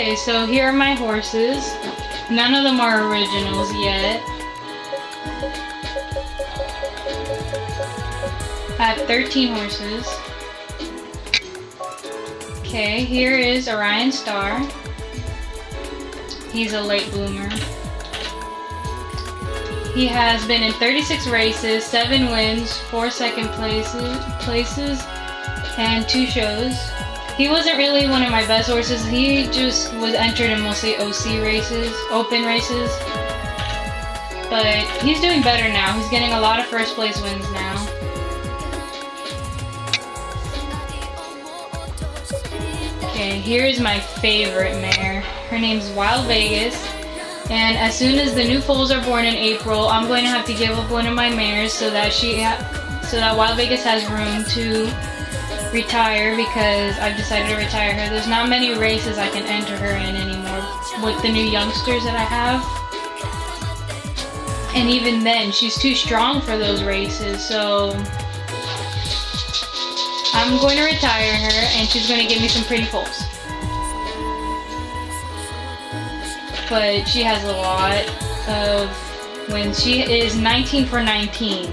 Okay, so here are my horses. None of them are originals yet. I have 13 horses. Okay, here is Orion Star. He's a late bloomer. He has been in 36 races, 7 wins, 4 second places, and 2 shows. He wasn't really one of my best horses. He just was entered in mostly OC races, open races. But he's doing better now. He's getting a lot of first place wins now. Okay, here's my favorite mare. Her name's Wild Vegas. And as soon as the new foals are born in April, I'm going to have to give up one of my mares so that Wild Vegas has room to retire, because I've decided to retire her. There's not many races I can enter her in anymore with the new youngsters that I have. And even then, she's too strong for those races, so I'm going to retire her, and she's going to give me some pretty foals. But she has a lot of wins. She is 19 for 19.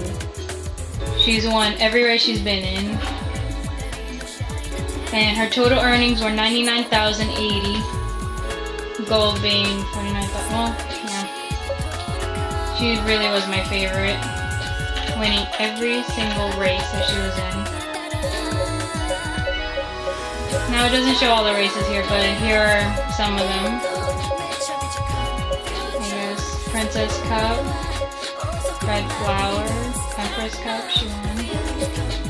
She's won every race she's been in. And her total earnings were $99,080. Gold being $49,000. Well, yeah. She really was my favorite, winning every single race that she was in. Now it doesn't show all the races here, but here are some of them. Princess Cup, Red Flower, Empress Cup, she won.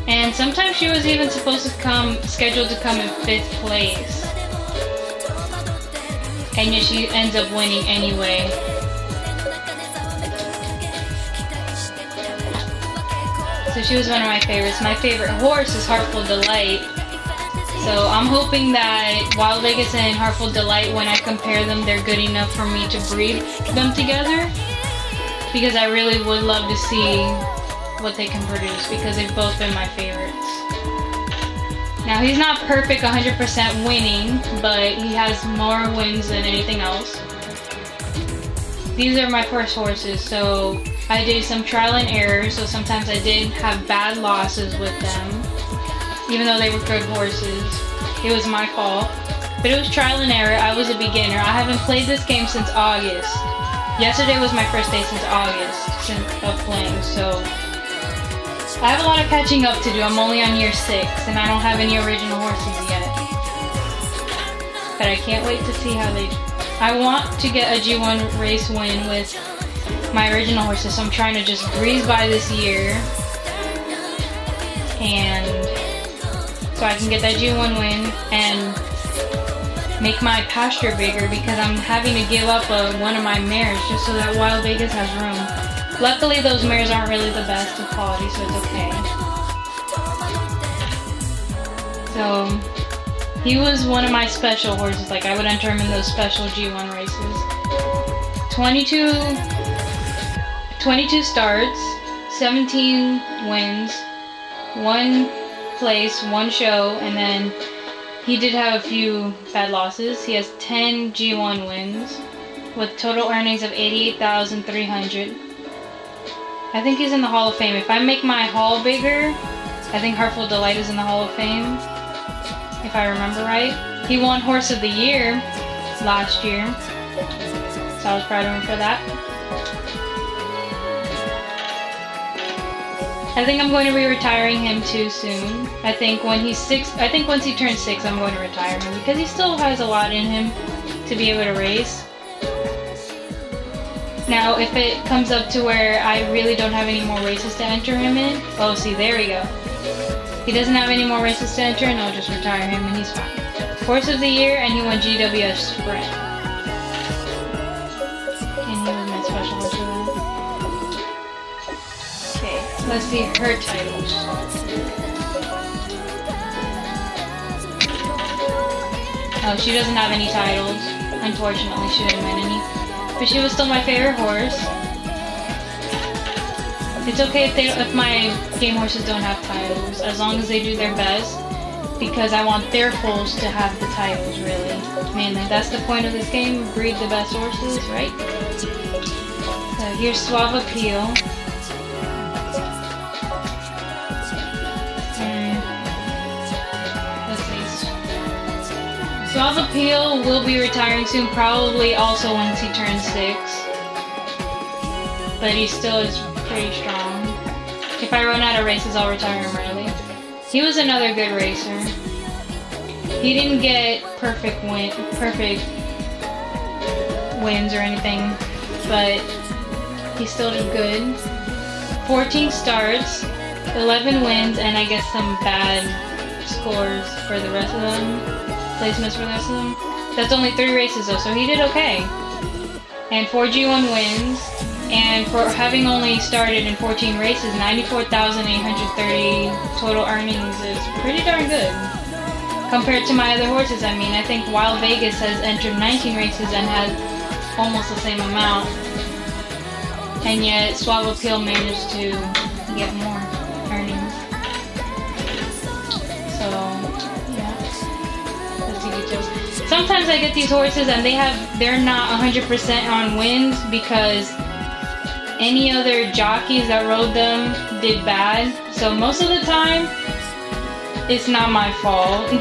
And sometimes she was even scheduled to come in 5th place. And yet she ends up winning anyway. So she was one of my favorites. My favorite horse is Heartful Delight. So I'm hoping that Wild Vegas and Heartful Delight, when I compare them, they're good enough for me to breed them together. Because I really would love to see what they can produce, because they've both been my favorites. Now he's not perfect 100% winning, but he has more wins than anything else. These are my first horses, so I did some trial and error, so sometimes I did have bad losses with them. Even though they were good horses. It was my fault. But it was trial and error. I was a beginner. I haven't played this game since August. Yesterday was my first day since August of playing, so I have a lot of catching up to do. I'm only on year 6, and I don't have any original horses yet. But I can't wait to see how they do. I want to get a G1 race win with my original horses, so I'm trying to just breeze by this year. And so I can get that G1 win and make my pasture bigger, because I'm having to give up one of my mares just so that Wild Vegas has room. Luckily those mares aren't really the best of quality, so it's okay. So he was one of my special horses. Like, I would enter him in those special G1 races. 22 starts, 17 wins, 1 place, 1 show, and then he did have a few bad losses. He has 10 G1 wins with total earnings of $88,300. I think he's in the Hall of Fame. If I make my haul bigger, I think Heartful Delight is in the Hall of Fame, if I remember right. He won Horse of the Year last year, so I was proud of him for that. I think I'm going to be retiring him too soon. I think when he's 6, I think once he turns 6, I'm going to retire him, because he still has a lot in him to be able to race. Now, if it comes up to where I really don't have any more races to enter him in, oh, see, there we go. He doesn't have any more races to enter, and I'll just retire him, and he's fine. Horse of the Year, and he won GWS Sprint. And he was my special horse for that. Okay, let's see her titles. Oh, she doesn't have any titles. Unfortunately, she didn't win any. But she was still my favorite horse. It's okay if my game horses don't have titles, as long as they do their best. because I want their foals to have the titles, really. Mainly, that's the point of this game, breed the best horses, right? So here's Suave Appeal. Let's see. Suave Appeal will be retiring soon, probably also once he turns 6. But he still is pretty strong. If I run out of races, I'll retire him early. He was another good racer. He didn't get perfect wins or anything, but he still did good. 14 starts, 11 wins, and I guess some bad scores for the rest of them. Placements for the rest of them. That's only 3 races though, so he did okay. And 4 G1 wins. And for having only started in 14 races, 94,830 total earnings is pretty darn good. Compared to my other horses, I mean, I think Wild Vegas has entered 19 races and has almost the same amount. And yet, Suave Appeal managed to get more earnings. So, yeah. Let's see details. Sometimes I get these horses and they're not 100% on wins because any other jockeys that rode them did bad. So most of the time, it's not my fault.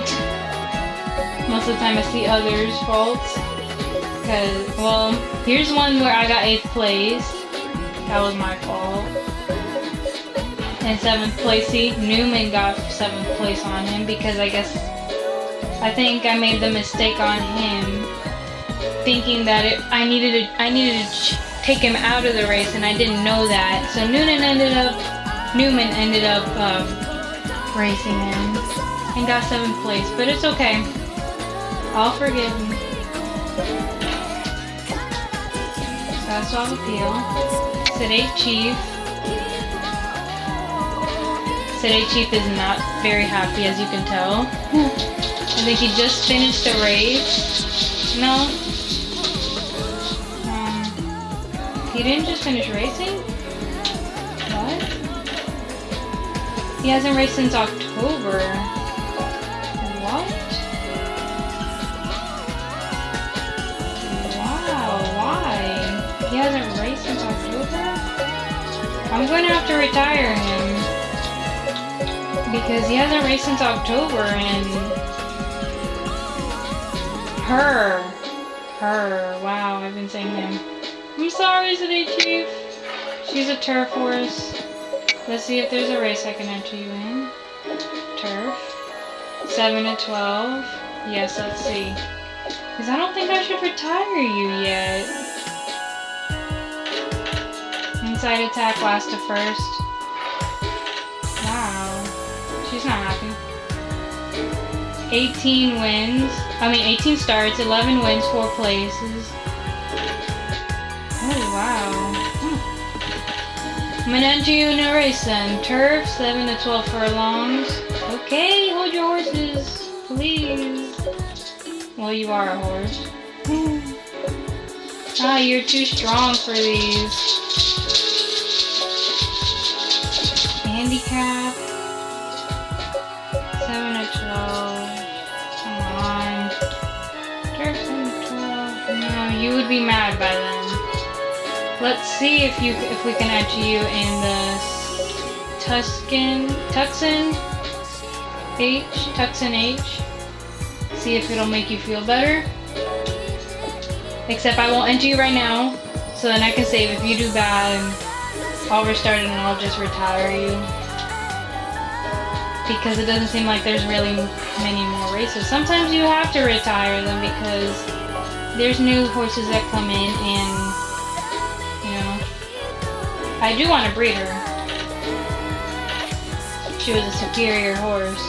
Most of the time I see others' faults. Cause, well, here's one where I got 8th place. That was my fault. And 7th place, see, Newman got 7th place on him because I think I made the mistake on him, thinking that I needed to take him out of the race, and I didn't know that. So Newman ended up racing him and got 7th place, but it's okay. I'll forgive him. So that's Suave Appeal. Sedate Chief. Sedate Chief is not very happy, as you can tell. I think he just finished the race. No. He didn't just finish racing? What? He hasn't raced since October. What? Wow, why? He hasn't raced since October? I'm going to have to retire him. Because he hasn't raced since October and... Wow, I've been saying him. I'm sorry, Sedate Chief. She's a turf horse. Let's see if there's a race I can enter you in. Turf. 7 to 12. Yes, let's see. Because I don't think I should retire you yet. Inside attack, last to first. Wow. She's not happy. 18 starts, 11 wins, 4 places. Oh, wow. I'm gonna enter you in a race then. Turf, 7 to 12 furlongs. Okay, hold your horses, please. Well, you are a horse. Ah, you're too strong for these. Handicap. 7 to 12. Come on. Turf, 7 to 12. No, you would be mad by then. Let's see if we can enter you in the Tucson H. See if it'll make you feel better. Except I won't enter you right now, so then I can save. If you do bad, I'll restart it and I'll just retire you. Because it doesn't seem like there's really many more races. Sometimes you have to retire them because there's new horses that come in and I do want to breed her. She was a superior horse.